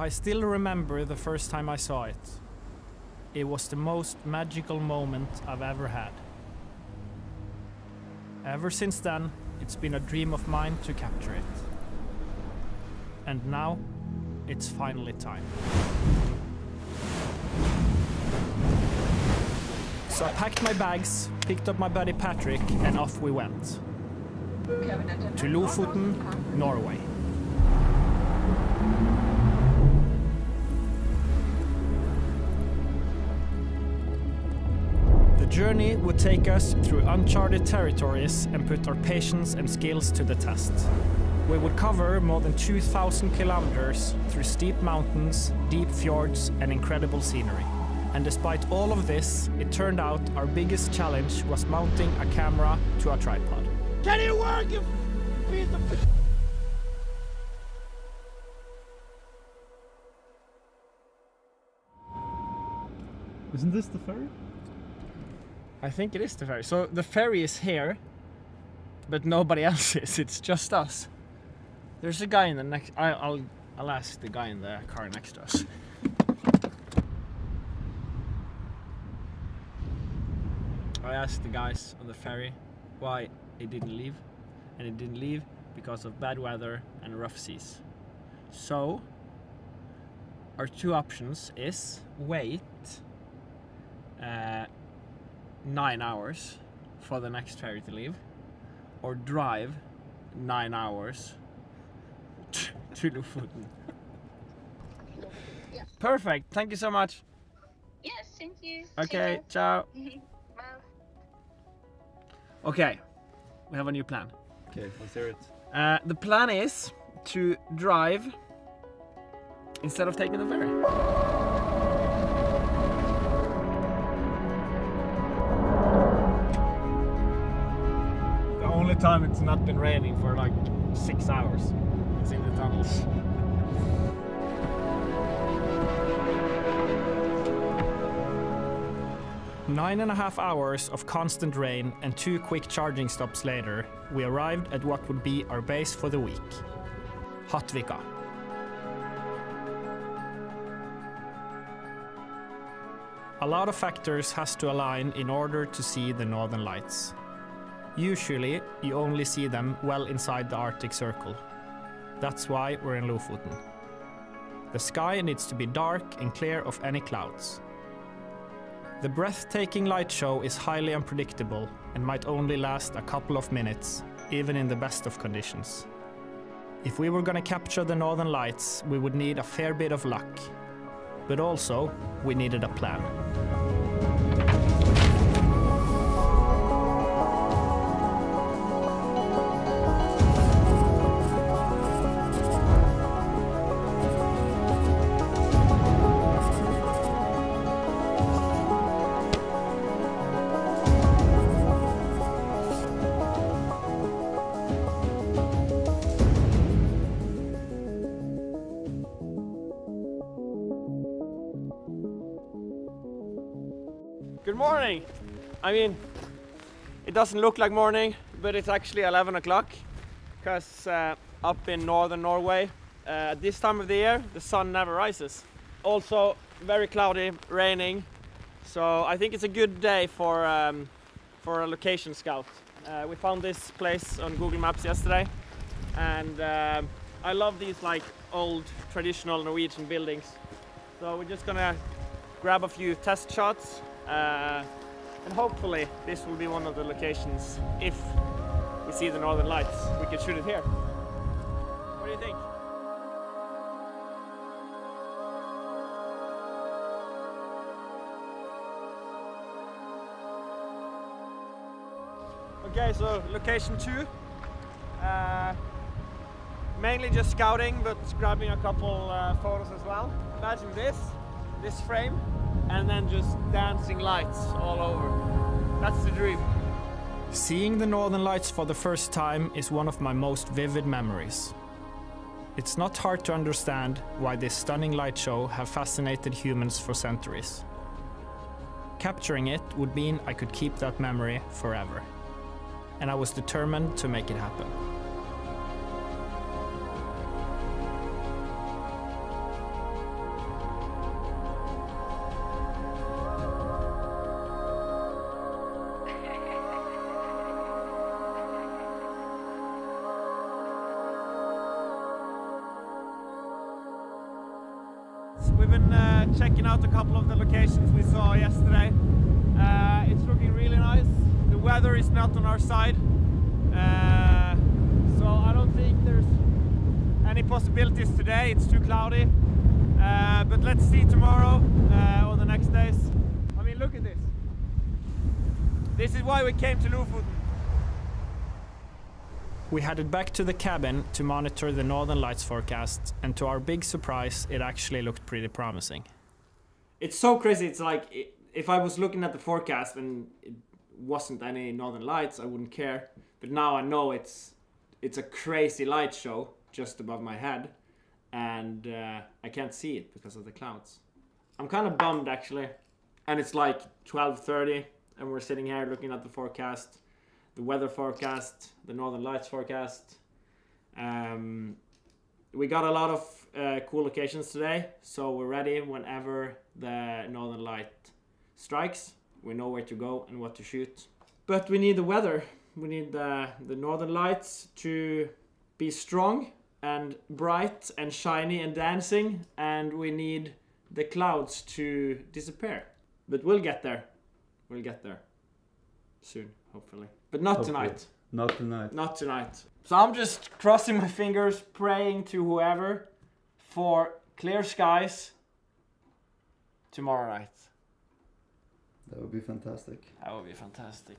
I still remember the first time I saw it. It was the most magical moment I've ever had. Ever since then, it's been a dream of mine to capture it. And now, it's finally time. So I packed my bags, picked up my buddy Patrick, and off we went. To Lofoten, Norway. The journey would take us through uncharted territories and put our patience and skills to the test. We would cover more than 2,000 kilometers through steep mountains, deep fjords, and incredible scenery. And despite all of this, it turned out our biggest challenge was mounting a camera to a tripod. Can it work, you piece of... Isn't this the ferry? I think it is the ferry. So the ferry is here, but nobody else is. It's just us. There's a guy in the next... I'll ask the guy in the car next to us. I asked the guys on the ferry why it didn't leave, and it didn't leave because of bad weather and rough seas. So our two options is wait 9 hours for the next ferry to leave, or drive 9 hours to Lofoten. Yeah. Perfect, thank you so much. Yes, thank you. Okay, ciao. Bye. Okay, we have a new plan. Okay, let's hear it. The plan is to drive instead of taking the ferry. The only time it's not been raining for like 6 hours. It's in the tunnels. Nine and a half hours of constant rain and 2 quick charging stops later, we arrived at what would be our base for the week, Hattvika. A lot of factors has to align in order to see the northern lights. Usually, you only see them well inside the Arctic Circle. That's why we're in Lofoten. The sky needs to be dark and clear of any clouds. The breathtaking light show is highly unpredictable and might only last a couple of minutes, even in the best of conditions. If we were gonna capture the northern lights, we would need a fair bit of luck. But also, we needed a plan. Good morning! I mean, it doesn't look like morning, but it's actually 11 o'clock, because up in northern Norway, at this time of the year, the sun never rises. Also, very cloudy, raining, so I think it's a good day for a location scout. We found this place on Google Maps yesterday, and I love these like old traditional Norwegian buildings. So we're just gonna grab a few test shots. And hopefully this will be one of the locations. If we see the northern lights, we can shoot it here. What do you think? Okay, so location 2. Mainly just scouting, but grabbing a couple photos as well. Imagine this frame, and then just dancing lights all over. That's the dream. Seeing the northern lights for the first time is one of my most vivid memories. It's not hard to understand why this stunning light show have fascinated humans for centuries. Capturing it would mean I could keep that memory forever. And I was determined to make it happen. We've been checking out a couple of the locations we saw yesterday. It's looking really nice. The weather is not on our side, so I don't think there's any possibilities today. It's too cloudy, but let's see tomorrow or the next days. I mean, look at this. This is why we came to Lofoten. We headed back to the cabin to monitor the Northern Lights forecast, and to our big surprise, it actually looked pretty promising. It's so crazy. It's like if I was looking at the forecast and it wasn't any Northern Lights, I wouldn't care. But now I know it's a crazy light show just above my head, and I can't see it because of the clouds. I'm kind of bummed actually, and it's like 12:30, and we're sitting here looking at the forecast. The weather forecast, the Northern Lights forecast. We got a lot of cool locations today, so we're ready whenever the Northern Light strikes. We know where to go and what to shoot. But we need the weather. We need the Northern Lights to be strong and bright and shiny and dancing, and we need the clouds to disappear. But we'll get there. We'll get there soon, hopefully. But not tonight. Not tonight. Not tonight. So I'm just crossing my fingers, praying to whoever for clear skies tomorrow night. That would be fantastic. That would be fantastic.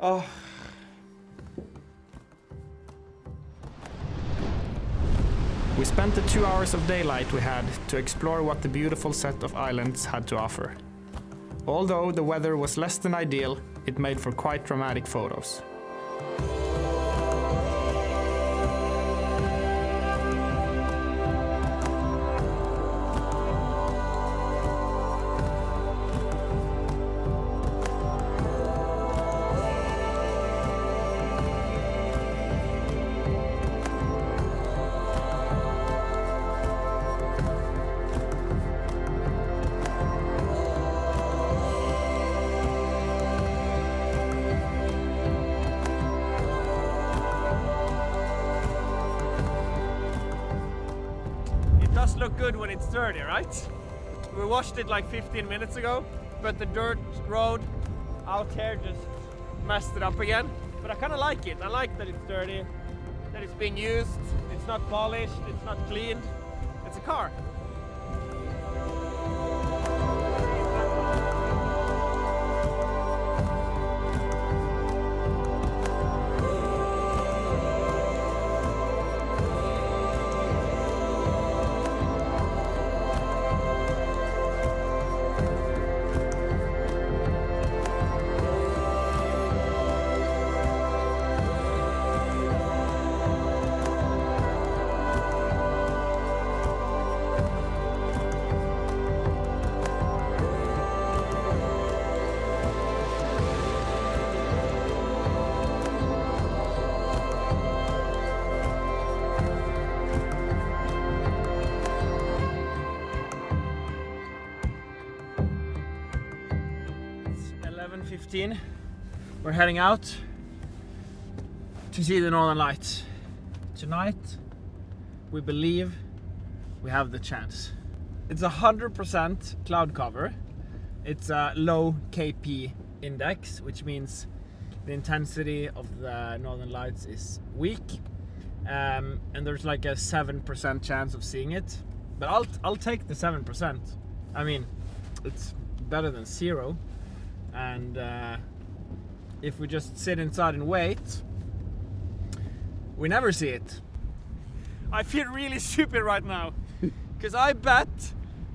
Oh. We spent the 2 hours of daylight we had to explore what the beautiful set of islands had to offer. Although the weather was less than ideal, it made for quite dramatic photos. Does look good when it's dirty, right? We washed it like 15 minutes ago, but the dirt road out here just messed it up again. But I kind of like it. I like that it's dirty, that it's being used, it's not polished, it's not cleaned. It's a car. We're heading out to see the Northern Lights. Tonight, we believe we have the chance. It's 100% cloud cover. It's a low KP index, which means the intensity of the Northern Lights is weak, and there's like a 7% chance of seeing it. But I'll take the 7%. I mean, it's better than 0. And if we just sit inside and wait, we never see it. I feel really stupid right now, because I bet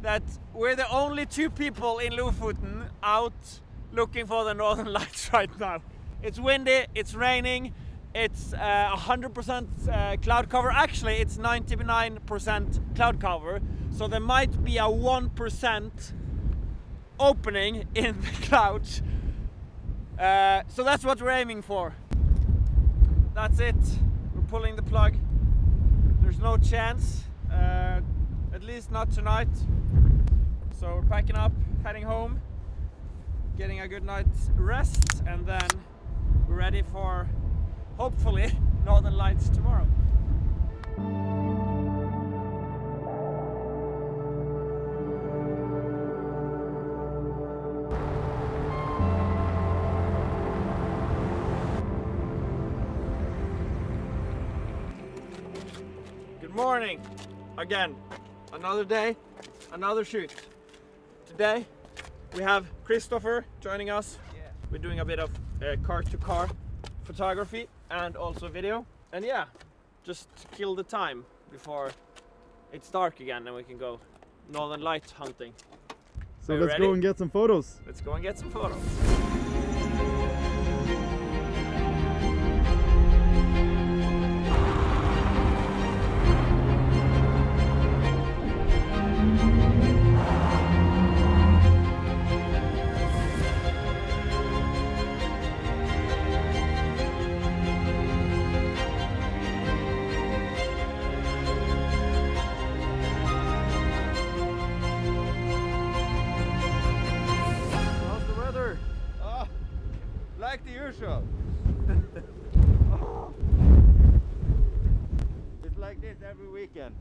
that we're the only 2 people in Lofoten out looking for the Northern Lights right now. It's windy, it's raining, it's 100% cloud cover. Actually, it's 99% cloud cover, so there might be a 1% opening in the clouds. So that's what we're aiming for. That's it. We're pulling the plug. There's no chance, at least not tonight. So we're packing up, heading home, getting a good night's rest, and then we're ready for, hopefully, Northern Lights tomorrow. morning. Again, another day, another shoot. Today we have Christopher joining us. Yeah. We're doing a bit of car-to-car photography and also video. And yeah, just to kill the time before it's dark again and we can go northern light hunting. So let's go and get some photos. Let's go and get some photos. Like the usual. It's like this every weekend.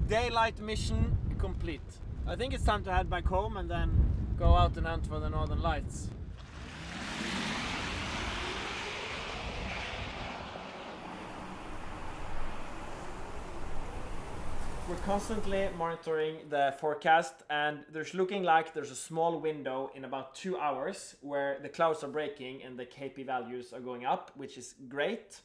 Daylight mission complete. I think it's time to head back home and then go out and hunt for the northern lights. We're constantly monitoring the forecast and there's looking like there's a small window in about 2 hours where the clouds are breaking and the KP values are going up, which is great.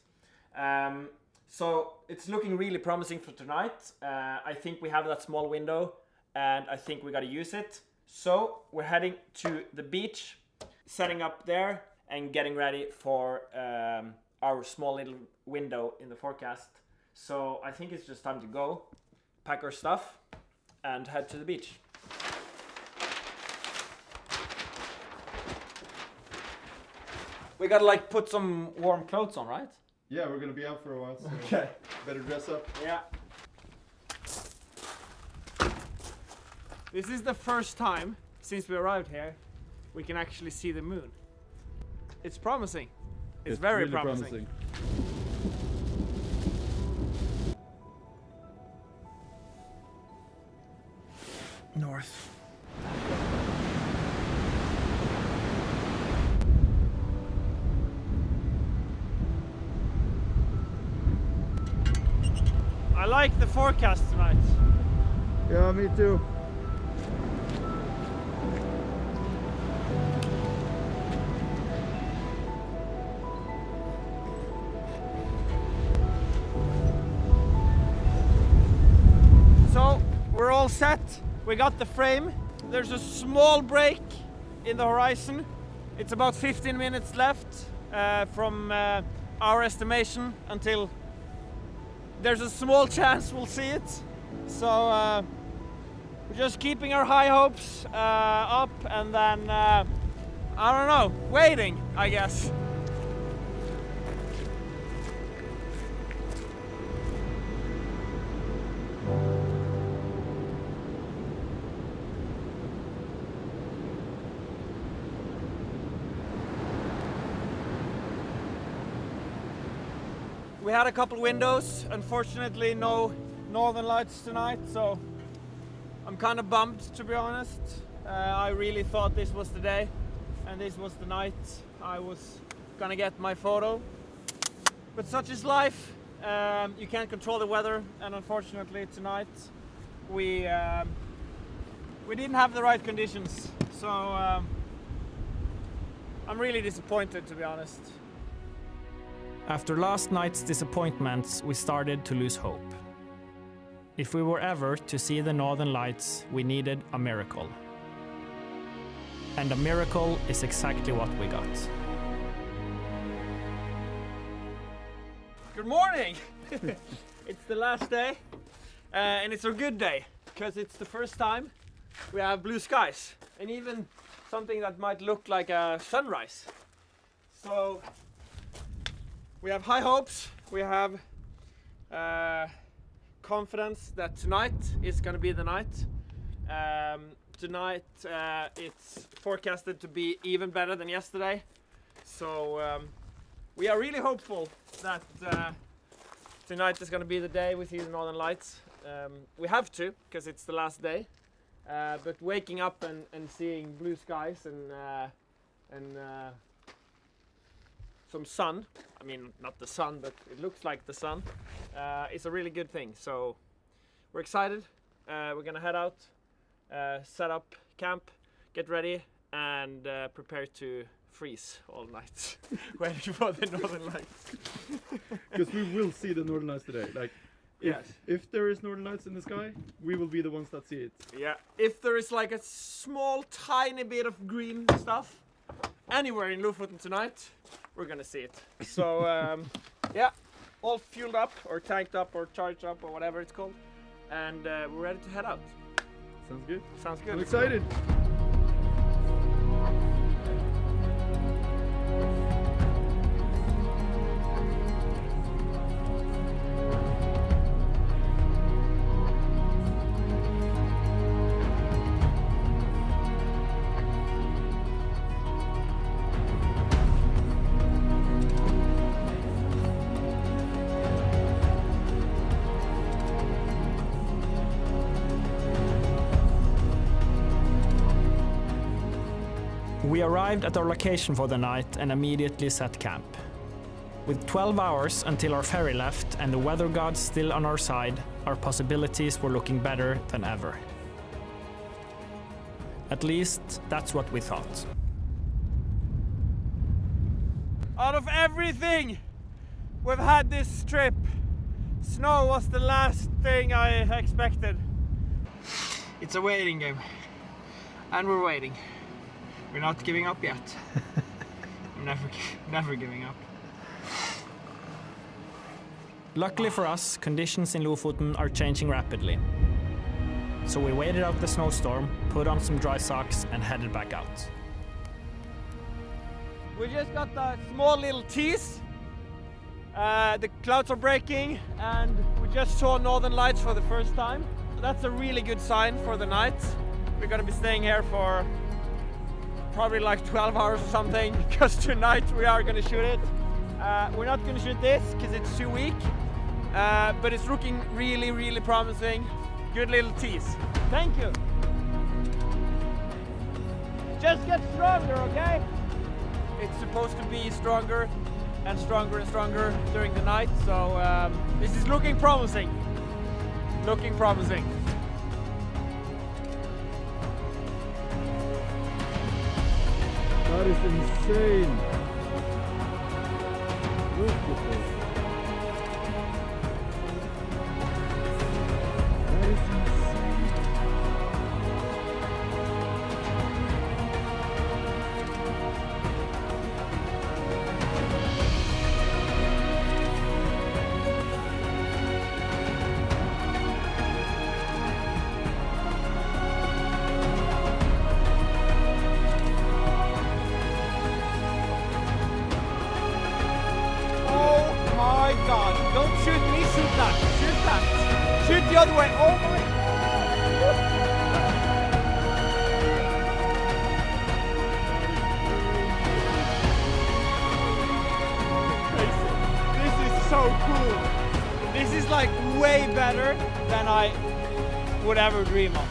So it's looking really promising for tonight. I think we have that small window and I think we gotta use it. So we're heading to the beach, setting up there and getting ready for our small little window in the forecast. So I think it's just time to go. Pack our stuff and head to the beach. We gotta like put some warm clothes on, right? Yeah, we're gonna be out for a while, so okay. Better dress up. Yeah. This is the first time since we arrived here we can actually see the moon. It's promising. It's very really promising. North. I like the forecast tonight. Yeah, me too. So we're all set. We got the frame. There's a small break in the horizon. It's about 15 minutes left from our estimation until there's a small chance we'll see it. So we're just keeping our high hopes up and then, I don't know, waiting, I guess. We had a couple windows, unfortunately no northern lights tonight, so I'm kind of bummed, to be honest. I really thought this was the day and this was the night I was gonna get my photo. But such is life. You can't control the weather, and unfortunately tonight we didn't have the right conditions, so I'm really disappointed, to be honest. After last night's disappointments, we started to lose hope. If we were ever to see the northern lights, we needed a miracle. And a miracle is exactly what we got. Good morning! It's the last day, and it's a good day, because it's the first time we have blue skies, and even something that might look like a sunrise. So we have high hopes, we have confidence that tonight is going to be the night. Tonight it's forecasted to be even better than yesterday. So we are really hopeful that tonight is going to be the day we see the northern lights. We have to, because it's the last day. But waking up and seeing blue skies and some sun, I mean not the sun, but it looks like the sun, is a really good thing. So we're excited. We're gonna head out, set up camp, get ready, and prepare to freeze all night, waiting for the northern lights. Because we will see the northern lights today. Like, if there is northern lights in the sky, we will be the ones that see it. Yeah. If there is like a small, tiny bit of green stuff anywhere in Lofoten tonight, we're gonna see it. So yeah, all fueled up, or tanked up, or charged up, or whatever it's called, and we're ready to head out. Sounds good. Sounds good. I'm excited. We arrived at our location for the night and immediately set camp. With 12 hours until our ferry left and the weather gods still on our side, our possibilities were looking better than ever. At least, that's what we thought. Out of everything we've had this trip, snow was the last thing I expected. It's a waiting game, and we're waiting. We're not giving up yet. never giving up. Luckily for us, conditions in Lofoten are changing rapidly. So we waited out the snowstorm, put on some dry socks and headed back out. We just got a small little tease. The clouds are breaking and we just saw northern lights for the first time. That's a really good sign for the night. We're gonna be staying here for probably like 12 hours or something, because tonight we are gonna shoot it. We're not gonna shoot this because it's too weak, but it's looking really, really promising. Good little tease. Thank you. Just get stronger, okay? It's supposed to be stronger and stronger and stronger during the night, so this is looking promising. Looking promising. That is insane. Look at this. That is insane. God, don't shoot me, shoot that, shoot that. Shoot the other way, oh my God. This is so cool. This is like way better than I would ever dream of.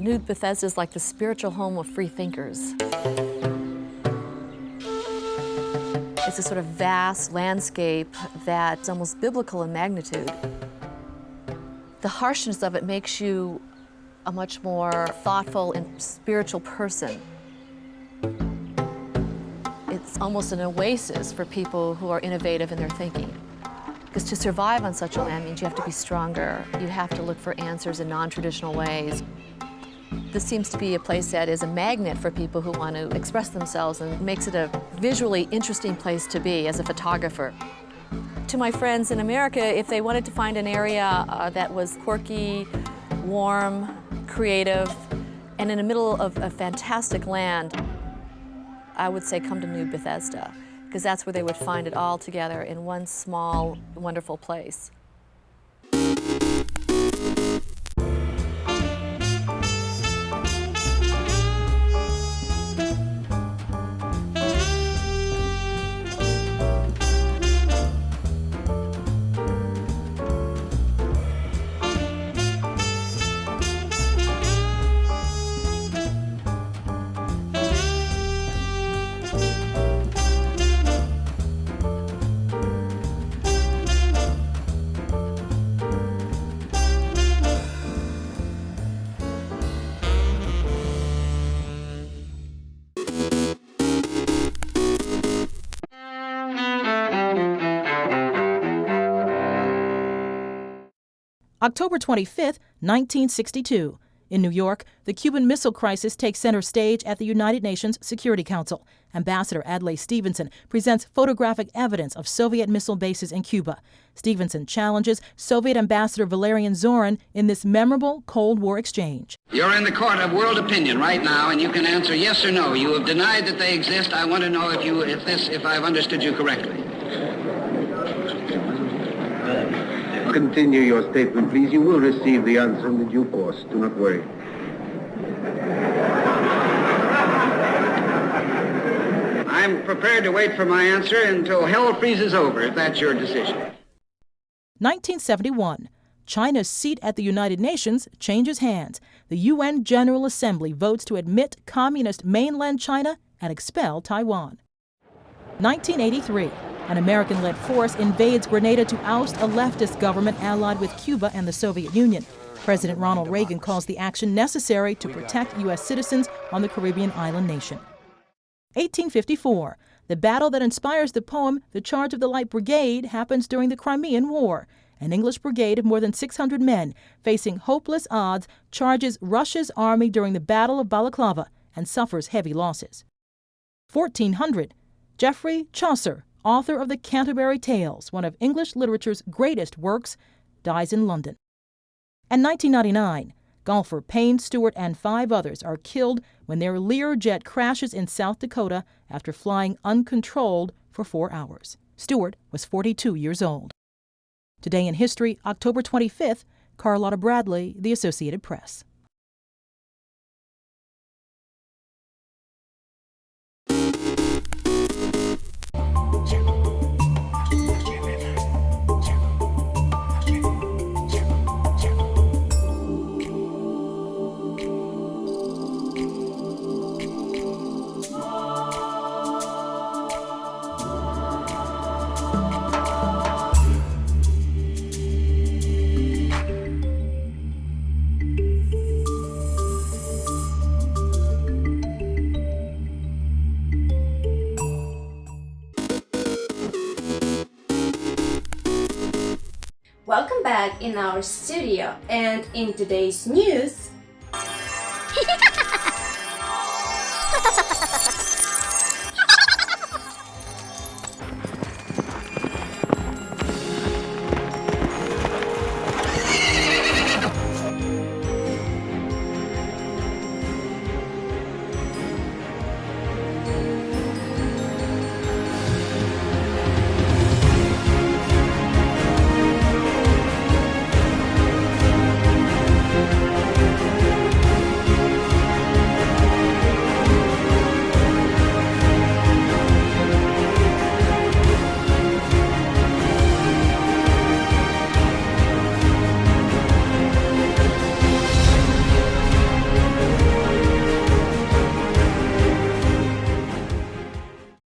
New Bethesda is like the spiritual home of free thinkers. It's a sort of vast landscape that's almost biblical in magnitude. The harshness of it makes you a much more thoughtful and spiritual person. It's almost an oasis for people who are innovative in their thinking. Because to survive on such a land means you have to be stronger. You have to look for answers in non-traditional ways. This seems to be a place that is a magnet for people who want to express themselves and makes it a visually interesting place to be as a photographer. To my friends in America, if they wanted to find an area that was quirky, warm, creative, and in the middle of a fantastic land, I would say come to New Bethesda, because that's where they would find it all together in one small, wonderful place. October 25, 1962. In New York, the Cuban Missile Crisis takes center stage at the United Nations Security Council. Ambassador Adlai Stevenson presents photographic evidence of Soviet missile bases in Cuba. Stevenson challenges Soviet Ambassador Valerian Zorin in this memorable Cold War exchange. You're in the court of world opinion right now, and you can answer yes or no. You have denied that they exist. I want to know if I've understood you correctly. Continue your statement, please. You will receive the answer in due course. Do not worry. I'm prepared to wait for my answer until hell freezes over, if that's your decision. 1971. China's seat at the United Nations changes hands. The UN General Assembly votes to admit communist mainland China and expel Taiwan. 1983. An American-led force invades Grenada to oust a leftist government allied with Cuba and the Soviet Union. President Ronald Reagan calls the action necessary to protect U.S. citizens on the Caribbean island nation. 1854. The battle that inspires the poem The Charge of the Light Brigade happens during the Crimean War. An English brigade of more than 600 men, facing hopeless odds, charges Russia's army during the Battle of Balaclava and suffers heavy losses. 1400. Geoffrey Chaucer, author of the Canterbury Tales, one of English literature's greatest works, dies in London. And 1999, golfer Payne Stewart and 5 others are killed when their Learjet crashes in South Dakota after flying uncontrolled for 4 hours. Stewart was 42 years old. Today in History, October 25th, Carlotta Bradley, The Associated Press. Welcome back in our studio, and in today's news,